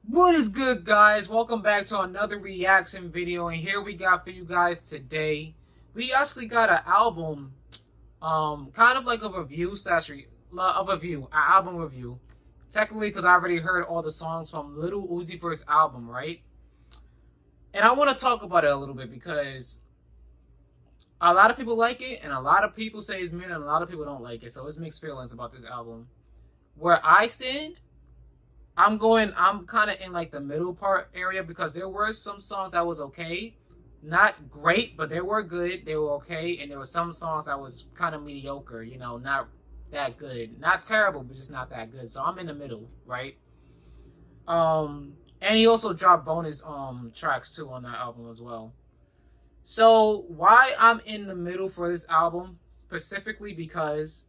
What is good, guys? Welcome back to another reaction video, and here we got for you guys today. We actually got an album, kind of like a review slash an album review. Technically, because I already heard all the songs from Lil Uzi Vert's album, right? And I want to talk about it a little bit because a lot of people like it, and a lot of people say it's mid, and a lot of people don't like it. So it's mixed feelings about this album. Where I stand, I'm kind of in like the middle part area because there were some songs that was okay. Not great, but they were good. They were okay. And there were some songs that was kind of mediocre, not that good. Not terrible, but just not that good. So I'm in the middle, right? And he also dropped bonus tracks too on that album as well. So why I'm in the middle for this album, specifically because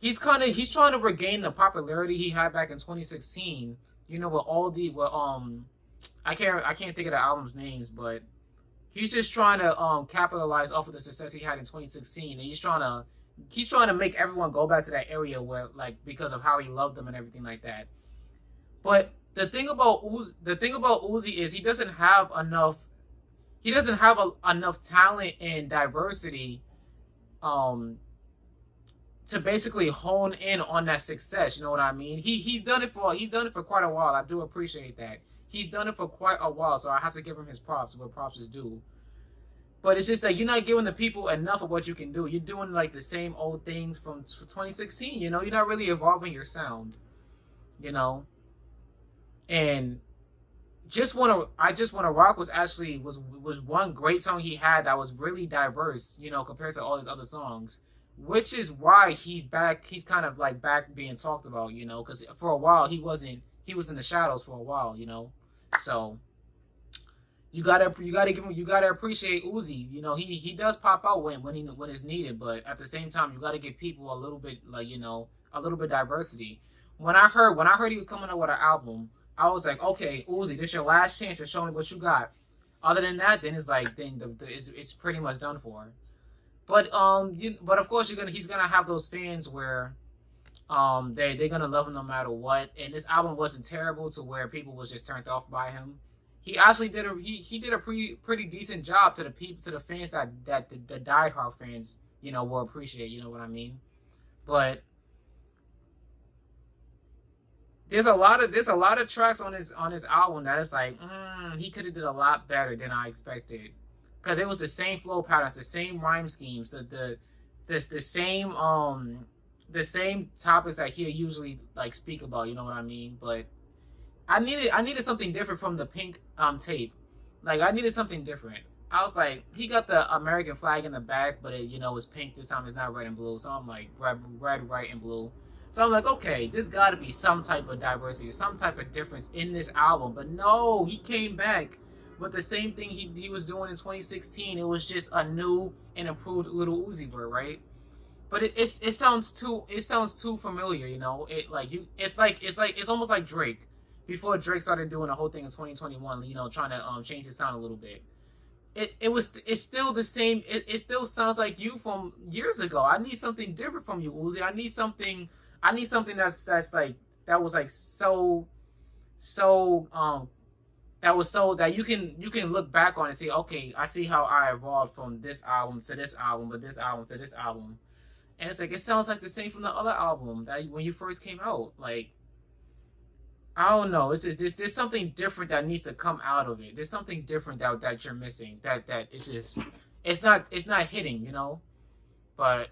he's trying to regain the popularity he had back in 2016. With all the I can't think of the album's names, but he's just trying to capitalize off of the success he had in 2016, and he's trying to make everyone go back to that area where, like, because of how he loved them and everything like that. But the thing about Uzi is he doesn't have enough talent and diversity um to basically hone in on that success. You know what I mean? He's done it for quite a while. I do appreciate that. He's done it for quite a while, so I have to give him his props where props is due. But it's just that you're not giving the people enough of what you can do. You're doing like the same old things from 2016. You're not really evolving your sound. You know, and I just wanna rock was one great song he had that was really diverse, compared to all his other songs, which is why he's back. He's kind of like back being talked about, because for a while he was in the shadows for a while. So you gotta appreciate Uzi. He does pop out when it's needed, but at the same time you gotta give people a little bit, like, a little bit diversity. When I heard he was coming out with an album, I was like, okay, Uzi, this your last chance to show me what you got. Other than that, then it's like, it's pretty much done for. But of course he's gonna have those fans where they're gonna love him no matter what. And this album wasn't terrible to where people was just turned off by him. He actually did a pretty decent job to the fans that the diehard fans will appreciate. You know what I mean? But there's a lot of tracks on his album that it's like, he could have did a lot better than I expected, because it was the same flow patterns, the same rhyme schemes, the same topics that he usually like speak about. You know what I mean? But I needed something different from the Pink tape. Like, I needed something different. I was like, he got the American flag in the back, but it's pink this time. It's not red and blue. So I'm like, red, white, and blue. So I'm like, okay, there's got to be some type of diversity, some type of difference in this album. But no, he came back with the same thing he was doing in 2016. It was just a new and improved Lil Uzi Vert, right? But it sounds too familiar. It's almost like Drake before Drake started doing the whole thing in 2021. Trying to change his sound a little bit. It's still the same. It still sounds like you from years ago. I need something different from you, Uzi. I need something that's like, that was like so that was so that you can look back on and see, okay, I see how I evolved from this album to this album, but this album to this album. And it's like, it sounds like the same from the other album that when you first came out. Like, I don't know. It's just there's something different that needs to come out of it. There's something different that you're missing. That it's just, it's not hitting. But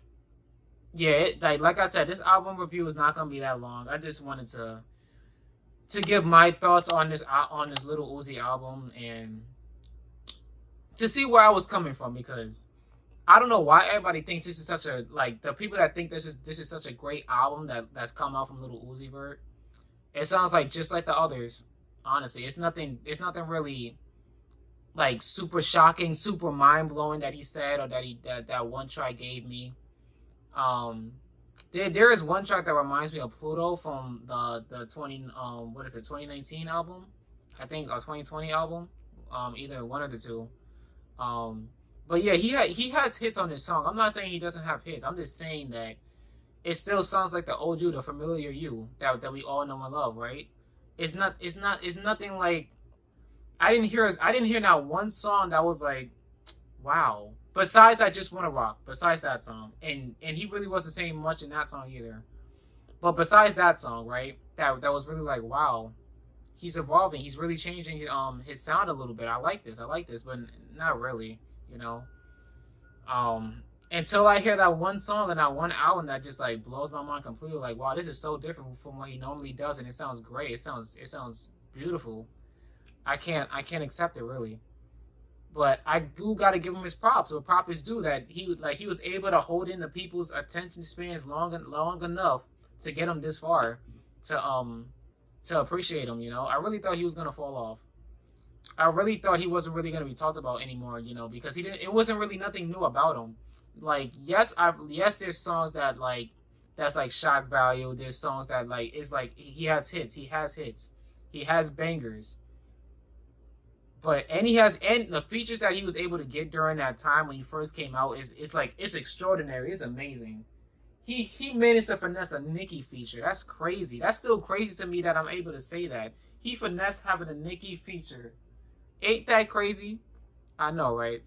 yeah, like I said, this album review is not gonna be that long. I just wanted to give my thoughts on this Lil Uzi album, and to see where I was coming from, because I don't know why everybody thinks this is such a, like, the people that think this is such a great album that's come out from Lil Uzi Vert. It sounds like just like the others. Honestly, it's nothing really like super shocking, super mind blowing that he said, or that one track gave me. Um, there is one track that reminds me of Pluto from the 2019 album, I think, or 2020 album, either one of the two. Um, but yeah, he has hits on his song. I'm not saying he doesn't have hits. I'm just saying that it still sounds like the old you, the familiar you that we all know and love, right? It's nothing like I didn't hear not one song that was like, wow. Besides I Just Wanna Rock, besides that song. And he really wasn't saying much in that song either. But besides that song, right? That was really like, wow. He's evolving. He's really changing his sound a little bit. I like this. I like this, but not really, you know. Until I hear that one song and that one album that just like blows my mind completely. Like, wow, this is so different from what he normally does, and it sounds great. It sounds beautiful. I can't accept it really. But I do gotta give him his props. What props is due, that he was able to hold in the people's attention spans long enough to get him this far, to appreciate him. You know, I really thought he was gonna fall off. I really thought he wasn't really gonna be talked about anymore. You know, because he didn't. It wasn't really nothing new about him. Like, yes, there's songs that like that's like shock value. There's songs that like it's like he has hits. He has hits. He has bangers. And the features that he was able to get during that time when he first came out is like, it's extraordinary. It's amazing. He managed to finesse a Nicki feature. That's crazy. That's still crazy to me that I'm able to say that. He finessed having a Nicki feature. Ain't that crazy? I know, right?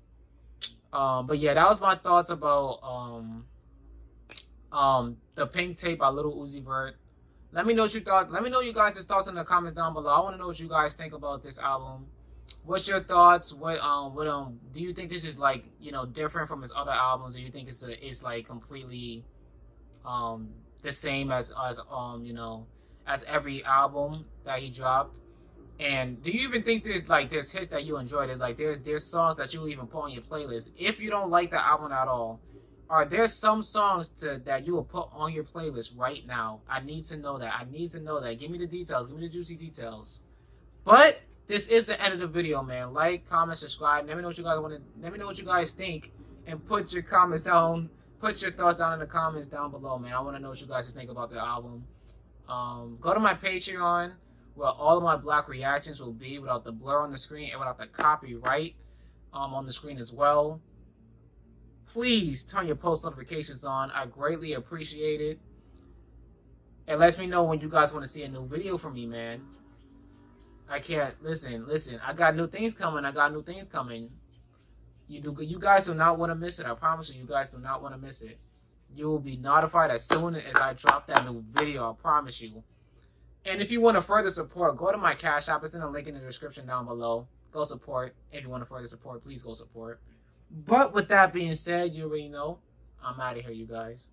But yeah, that was my thoughts about the Pink Tape by Lil Uzi Vert. Let me know what you thought. Let me know you guys' thoughts in the comments down below. I want to know what you guys think about this album. What's your thoughts? What do you think this is like, you know, different from his other albums, or you think it's like completely the same as you know, as every album that he dropped? And do you even think there's hits that you enjoyed? It like there's songs that you even put on your playlist if you don't like the album at all? Are there some songs that you will put on your playlist right now? I need to know that. I need to know that. Give me the details. Give me the juicy details. But this is the end of the video, man. Like, comment, subscribe. Let me know what you guys want to. Let me know what you guys think, and put your comments down. Put your thoughts down in the comments down below, man. I want to know what you guys think about the album. Go to my Patreon, where all of my black reactions will be, without the blur on the screen and without the copyright on the screen as well. Please turn your post notifications on. I greatly appreciate it. It lets me know when you guys want to see a new video from me, man. I can't listen. I got new things coming. You guys do not want to miss it. I promise you, you guys do not want to miss it. You will be notified as soon as I drop that new video. I promise you. And if you want to further support, go to my Cash App. It's in the link in the description down below. Go support. If you want to further support, please go support. But with that being said, you already know, I'm out of here, you guys.